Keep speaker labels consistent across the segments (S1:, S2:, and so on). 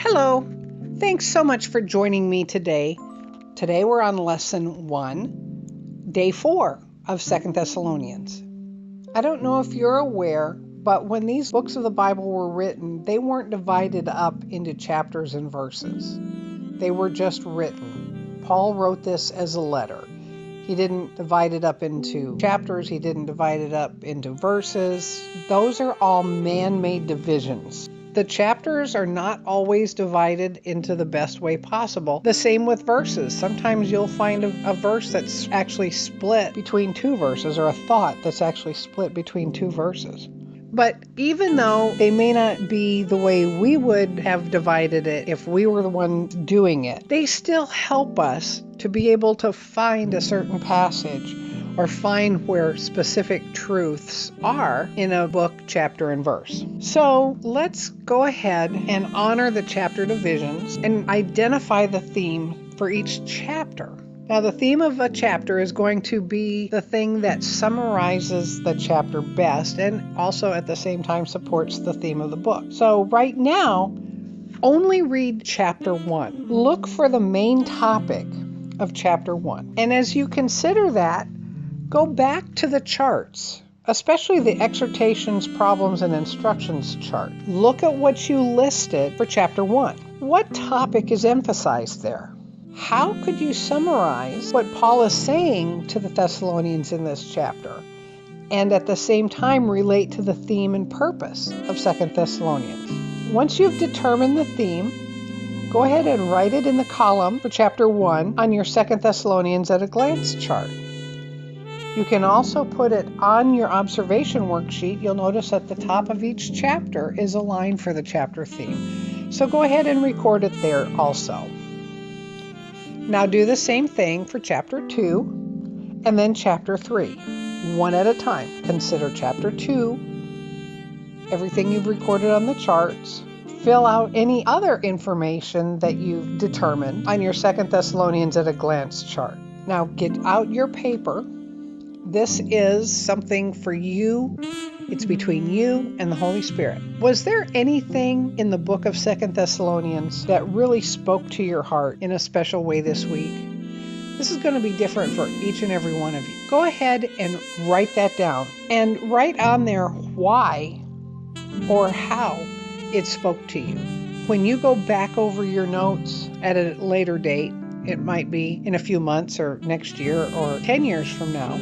S1: Hello. Thanks so much for joining me today. Today we're on Lesson 1, Day 4 of Second Thessalonians. I don't know if you're aware, but when these books of the Bible were written, they weren't divided up into chapters and verses. They were just written. Paul wrote this as a letter. He didn't divide it up into chapters. He didn't divide it up into verses. Those are all man-made divisions. The chapters are not always divided into the best way possible. The same with verses. Sometimes you'll find a verse that's actually split between two verses, or a thought that's actually split between two verses. But even though they may not be the way we would have divided it if we were the one doing it, they still help us to be able to find a certain passage or find where specific truths are in a book, chapter, and verse. So let's go ahead and honor the chapter divisions and identify the theme for each chapter. Now, the theme of a chapter is going to be the thing that summarizes the chapter best and also at the same time supports the theme of the book. So right now, only read chapter 1. Look for the main topic of chapter 1. And as you consider that, go back to the charts, especially the exhortations, problems, and instructions chart. Look at what you listed for chapter 1. What topic is emphasized there? How could you summarize what Paul is saying to the Thessalonians in this chapter, and at the same time relate to the theme and purpose of Second Thessalonians? Once you've determined the theme, go ahead and write it in the column for chapter 1 on your Second Thessalonians at a glance chart. You can also put it on your observation worksheet. You'll notice at the top of each chapter is a line for the chapter theme. So go ahead and record it there also. Now do the same thing for chapter 2 and then chapter 3, one at a time. Consider chapter 2, everything you've recorded on the charts. Fill out any other information that you've determined on your Second Thessalonians at a glance chart. Now get out your paper. This is something for you. It's between you and the Holy Spirit. Was there anything in the book of Second Thessalonians that really spoke to your heart in a special way this week? This is going to be different for each and every one of you. Go ahead and write that down and write on there why or how it spoke to you. When you go back over your notes at a later date, it might be in a few months or next year or 10 years from now,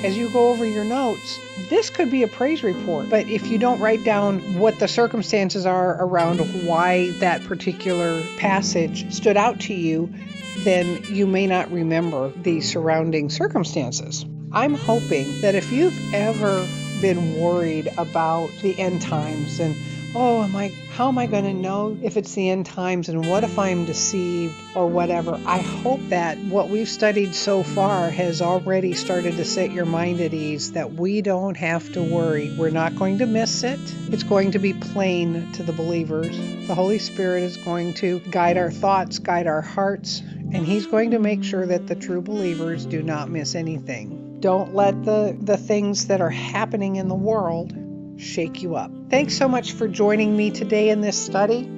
S1: as you go over your notes, this could be a praise report. But if you don't write down what the circumstances are around why that particular passage stood out to you, then you may not remember the surrounding circumstances. I'm hoping that if you've ever been worried about the end times and how am I going to know if it's the end times, and what if I'm deceived or whatever? I hope that what we've studied so far has already started to set your mind at ease, that we don't have to worry. We're not going to miss it. It's going to be plain to the believers. The Holy Spirit is going to guide our thoughts, guide our hearts, and He's going to make sure that the true believers do not miss anything. Don't let the things that are happening in the world shake you up. Thanks so much for joining me today in this study.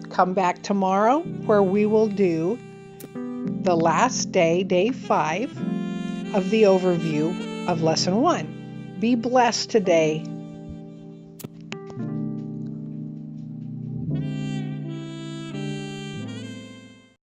S1: Come back tomorrow where we will do the last day, day 5 of the overview of lesson 1. Be blessed today.